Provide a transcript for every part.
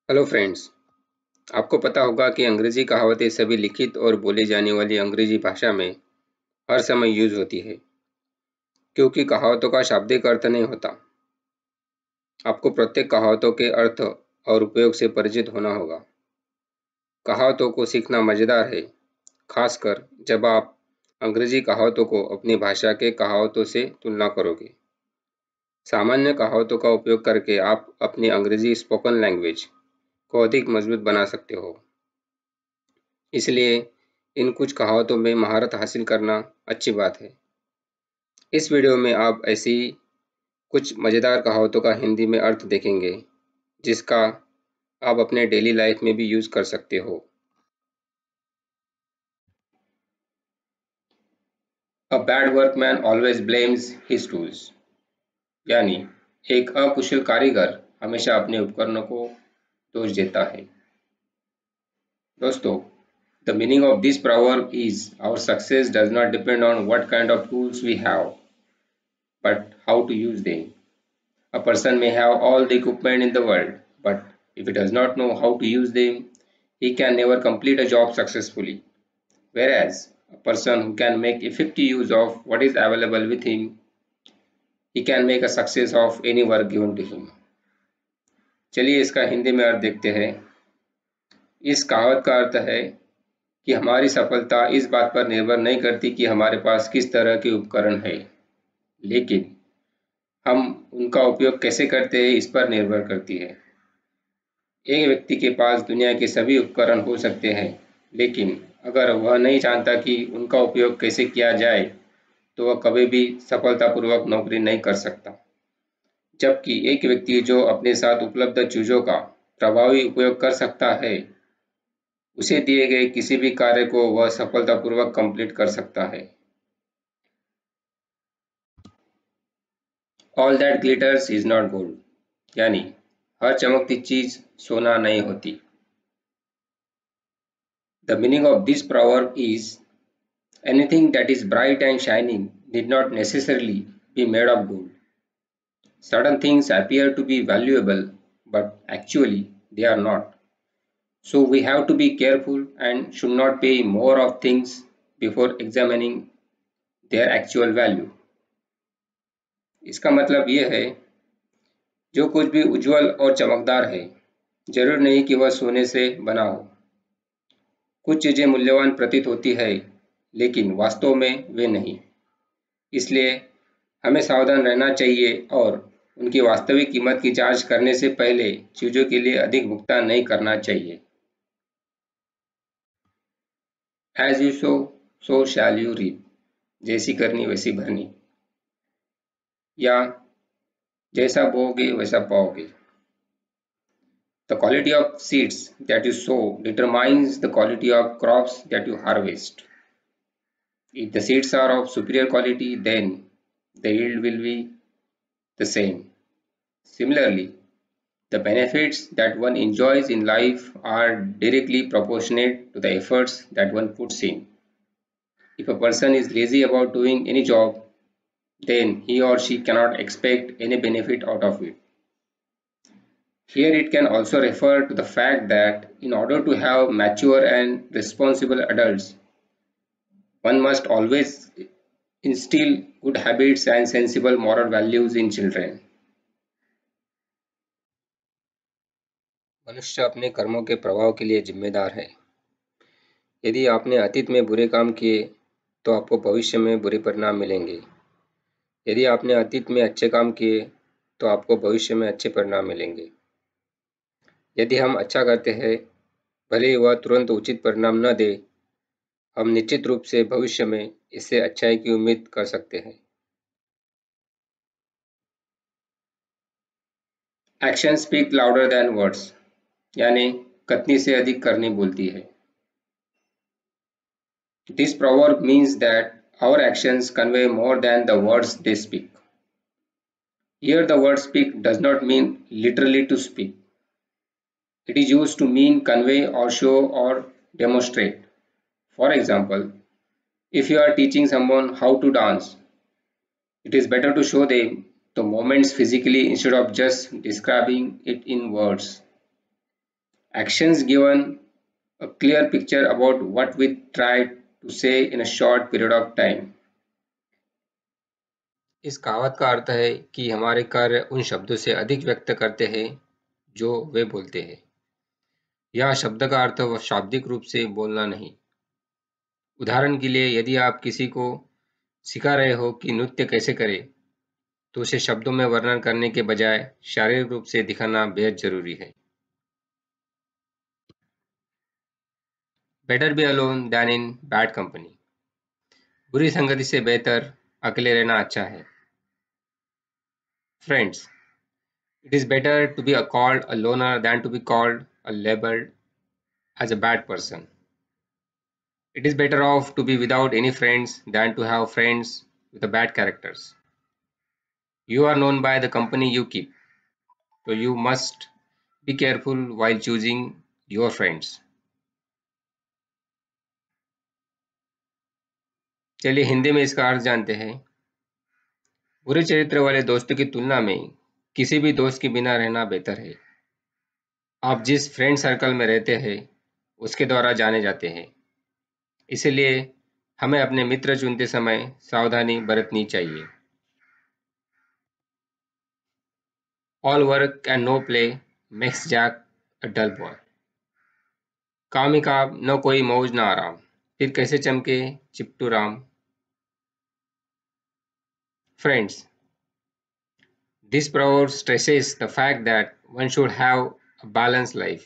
Hello friends. आपको पता होगा कि अंग्रेजी कहावतें सभी लिखित और बोली जाने वाली अंग्रेजी भाषा में हर समय यूज होती है, क्योंकि कहावतों का शाब्दिक अर्थ नहीं होता। आपको प्रत्येक कहावतों के अर्थ और उपयोग से परिचित होना होगा। कहावतों को सीखना मज़ेदार है, खासकर जब आप अंग्रेजी कहावतों को अपनी भाषा के कहावतों से तुलना करोगे। सामान्य कहावतों का उपयोग करके आप अपनी अंग्रेजी स्पोकन लैंग्वेज को अधिक मजबूत बना सकते हो। इसलिए इन कुछ कहावतों में महारत हासिल करना अच्छी बात है। इस वीडियो में आप ऐसी कुछ मज़ेदार कहावतों का हिंदी में अर्थ देखेंगे, जिसका आप अपने डेली लाइफ में भी यूज कर सकते हो। A bad workman always blames his tools, यानी एक अकुशल कारीगर हमेशा अपने उपकरणों को दोष देता है। दोस्तों, the meaning of this proverb is our success does not depend on what kind of tools we have, but how to use them. A person may have all the equipment in the world, but if he does not know how to use them, he can never complete a job successfully. Whereas a person who can make effective use of what is available with him, he can make a success of any work given to him. चलिए इसका हिंदी में अर्थ देखते हैं। इस कहावत का अर्थ है कि हमारी सफलता इस बात पर निर्भर नहीं करती कि हमारे पास किस तरह के उपकरण है, लेकिन हम उनका उपयोग कैसे करते हैं इस पर निर्भर करती है। एक व्यक्ति के पास दुनिया के सभी उपकरण हो सकते हैं, लेकिन अगर वह नहीं जानता कि उनका उपयोग कैसे किया जाए, तो वह कभी भी सफलतापूर्वक नौकरी नहीं कर सकता। जबकि एक व्यक्ति जो अपने साथ उपलब्ध चीज़ों का प्रभावी उपयोग कर सकता है, उसे दिए गए किसी भी कार्य को वह सफलतापूर्वक कंप्लीट कर सकता है। All that glitters is not gold, यानी हर चमकती चीज सोना नहीं होती। The meaning of this proverb is anything that is bright and shining need not necessarily be made of gold. Certain things appear to be valuable, but actually they are not. So we have to be careful and should not pay more of things before examining their actual value. इसका मतलब ये है, जो कुछ भी उज्जवल और चमकदार है, जरूर नहीं कि वह सोने से बना हो। कुछ चीज़ें मूल्यवान प्रतीत होती है, लेकिन वास्तव में वे नहीं। इसलिए हमें सावधान रहना चाहिए और उनकी वास्तविक कीमत की जांच करने से पहले चीज़ों के लिए अधिक भुगतान नहीं करना चाहिए। As you sow so shall you reap, जैसी करनी वैसी भरनी, या जैसा बोओगे वैसा पाओगे। The quality of seeds that you sow determines the quality of crops that you harvest. If the seeds are of superior quality, then the yield will be the same. Similarly, the benefits that one enjoys in life are directly proportionate to the efforts that one puts in. If a person is lazy about doing any job, then he or she cannot expect any benefit out of it. Here it can also refer to the fact that in order to have mature and responsible adults, one must always instill good habits and sensible moral values in children. मनुष्य अपने कर्मों के प्रभाव के लिए जिम्मेदार है। यदि आपने अतीत में बुरे काम किए, तो आपको भविष्य में बुरे परिणाम मिलेंगे। यदि आपने अतीत में अच्छे काम किए, तो आपको भविष्य में अच्छे परिणाम मिलेंगे। यदि हम अच्छा करते हैं, भले ही वह तुरंत उचित परिणाम न दे, हम निश्चित रूप से भविष्य में इससे अच्छाई की उम्मीद कर सकते हैं। Action speak louder than words, यानी कथनी से अधिक करनी बोलती है। This proverb means that our actions convey more than the words they speak. Here the word speak does not mean literally to speak. It is used to mean convey or show or demonstrate. For example, if you are teaching someone how to dance, it is better to show them the movements physically instead of just describing it in words. Actions given a clear picture about what we try to say in a short period of time. इस कहावत का अर्थ है कि हमारे कार्य उन शब्दों से अधिक व्यक्त करते हैं जो वे बोलते हैं। यह शब्द का अर्थ शाब्दिक रूप से बोलना नहीं। उदाहरण के लिए, यदि आप किसी को सिखा रहे हो कि नृत्य कैसे करे, तो उसे शब्दों में वर्णन करने के बजाय शारीरिक रूप से दिखाना बेहद जरूरी है। Better be alone than in bad company. बुरी संगति से बेहतर अकेले रहना अच्छा है। Friends, it is better to be called a loner than to be called a labeled as a bad person. It is better off to be without any friends than to have friends with a bad characters. You are known by the company you keep, so you must be careful while choosing your friends. चलिए हिंदी में इसका अर्थ जानते हैं। बुरे चरित्र वाले दोस्तों की तुलना में किसी भी दोस्त के बिना रहना बेहतर है। आप जिस फ्रेंड सर्कल में रहते हैं उसके द्वारा जाने जाते हैं, इसलिए हमें अपने मित्र चुनते समय सावधानी बरतनी चाहिए। All work and no play makes Jack a dull boy. काम ही काम, न कोई मौज न आराम, फिर कैसे चमके चिपटू Ram. Friends, this proverb stresses the fact that one should have a balanced life.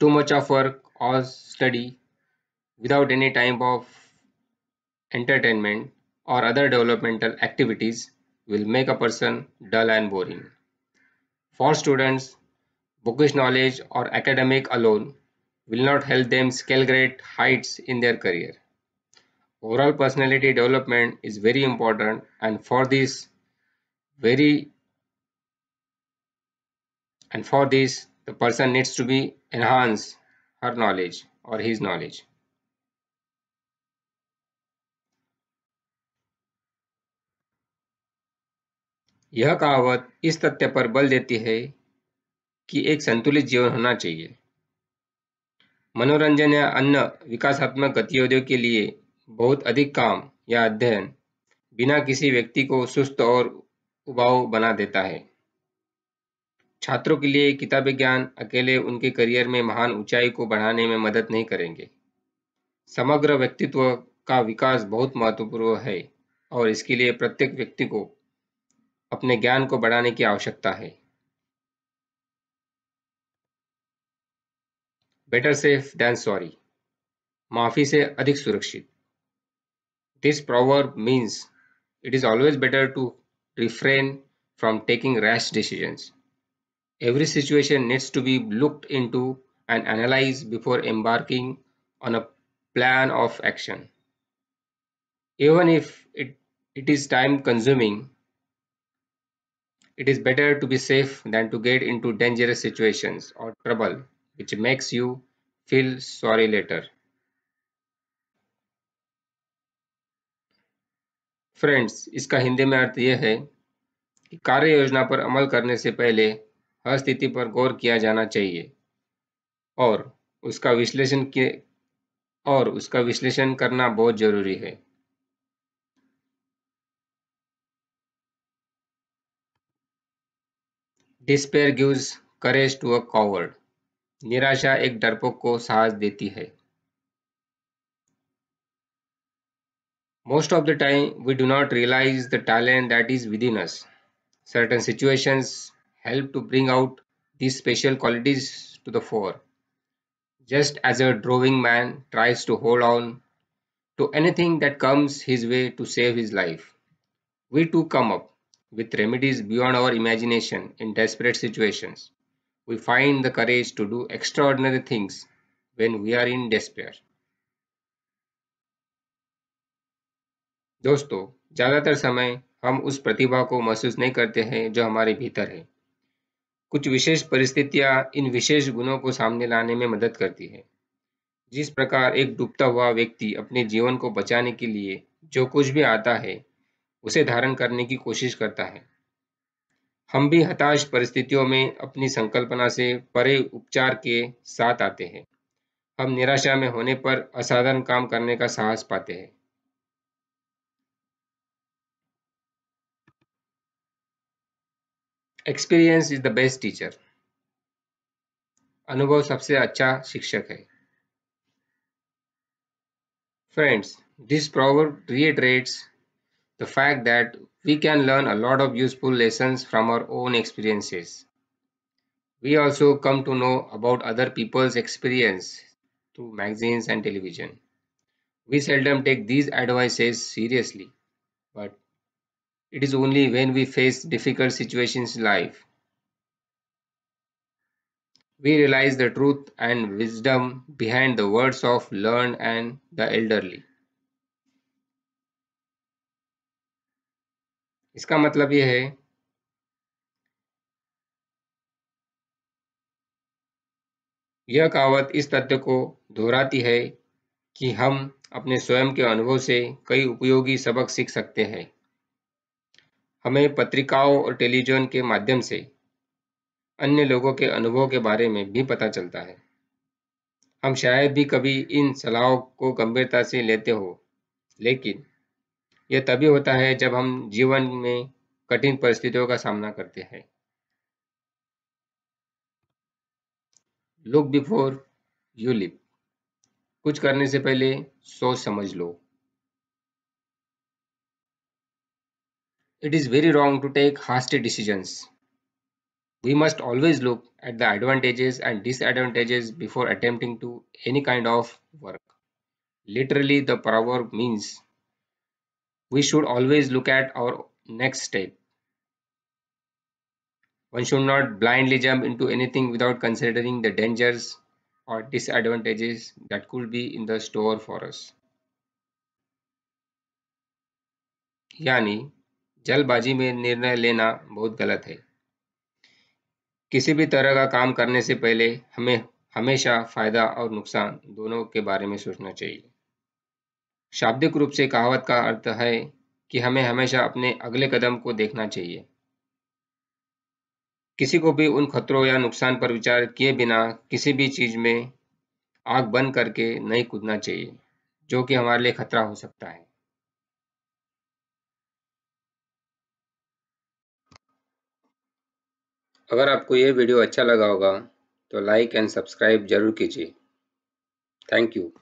Too much of work or study without any time of entertainment or other developmental activities will make a person dull and boring. For students, bookish knowledge or academic alone will not help them scale great heights in their career. Overall personality development is very important, and very for this the person needs to be enhance her knowledge or his knowledge. यह कहावत इस तथ्य पर बल देती है कि एक संतुलित जीवन होना चाहिए। मनोरंजन या अन्य विकासात्मक गतिविधियों के लिए बहुत अधिक काम या अध्ययन बिना किसी व्यक्ति को सुस्त और उबाऊ बना देता है। छात्रों के लिए किताबी ज्ञान अकेले उनके करियर में महान ऊंचाई को बढ़ाने में मदद नहीं करेंगे। समग्र व्यक्तित्व का विकास बहुत महत्वपूर्ण है और इसके लिए प्रत्येक व्यक्ति को अपने ज्ञान को बढ़ाने की आवश्यकता है। बेटर सेफ देन सॉरी, माफी से अधिक सुरक्षित। This proverb means it is always better to refrain from taking rash decisions. Every situation needs to be looked into and analyzed before embarking on a plan of action. Even if it is time consuming, it is better to be safe than to get into dangerous situations or trouble which makes you feel sorry later. Friends, इसका हिंदी में अर्थ यह है कि कार्य योजना पर अमल करने से पहले हर स्थिति पर गौर किया जाना चाहिए और उसका विश्लेषण करना बहुत जरूरी है। Despair gives courage to a coward. निराशा एक डरपोक को साहस देती है। Most of the time, we do not realize the talent that is within us. Certain situations help to bring out these special qualities to the fore. Just as a droving man tries to hold on to anything that comes his way to save his life, we too come up with remedies beyond our imagination in desperate situations. We find the courage to do extraordinary things when we are in despair. दोस्तों, ज़्यादातर समय हम उस प्रतिभा को महसूस नहीं करते हैं जो हमारे भीतर है। कुछ विशेष परिस्थितियां इन विशेष गुणों को सामने लाने में मदद करती है। जिस प्रकार एक डूबता हुआ व्यक्ति अपने जीवन को बचाने के लिए जो कुछ भी आता है उसे धारण करने की कोशिश करता है, हम भी हताश परिस्थितियों में अपनी संकल्पना से परे उपचार के साथ आते हैं। हम निराशा में होने पर असाधारण काम करने का साहस पाते हैं। Experience is the best teacher. अनुभव सबसे अच्छा शिक्षक है। Friends, this proverb reiterates the fact that we can learn a lot of useful lessons from our own experiences. We also come to know about other people's experience through magazines and television. We seldom take these advices seriously, but it is only when we face difficult situations in life we realize the truth and wisdom behind the words of learned and the elderly. इसका मतलब ये है, यह कहावत इस तथ्य को दोहराती है कि हम अपने स्वयं के अनुभव से कई उपयोगी सबक सीख सकते हैं। हमें पत्रिकाओं और टेलीविजन के माध्यम से अन्य लोगों के अनुभव के बारे में भी पता चलता है। हम शायद भी कभी इन सलाहों को गंभीरता से लेते हो, लेकिन यह तभी होता है जब हम जीवन में कठिन परिस्थितियों का सामना करते हैं। Look before you live. कुछ करने से पहले सोच समझ लो। It is very wrong to take hasty decisions. We must always look at the advantages and disadvantages before attempting to any kind of work. Literally, the proverb means we should always look at our next step. One should not blindly jump into anything without considering the dangers or disadvantages that could be in the store for us. यानी जल्दबाजी में निर्णय लेना बहुत गलत है। किसी भी तरह का काम करने से पहले हमें हमेशा फायदा और नुकसान दोनों के बारे में सोचना चाहिए। शाब्दिक रूप से कहावत का अर्थ है कि हमें हमेशा अपने अगले कदम को देखना चाहिए। किसी को भी उन खतरों या नुकसान पर विचार किए बिना किसी भी चीज में आग बंद करके नहीं कूदना चाहिए, जो कि हमारे लिए खतरा हो सकता है। अगर आपको ये वीडियो अच्छा लगा होगा तो लाइक एंड सब्सक्राइब जरूर कीजिए। Thank you.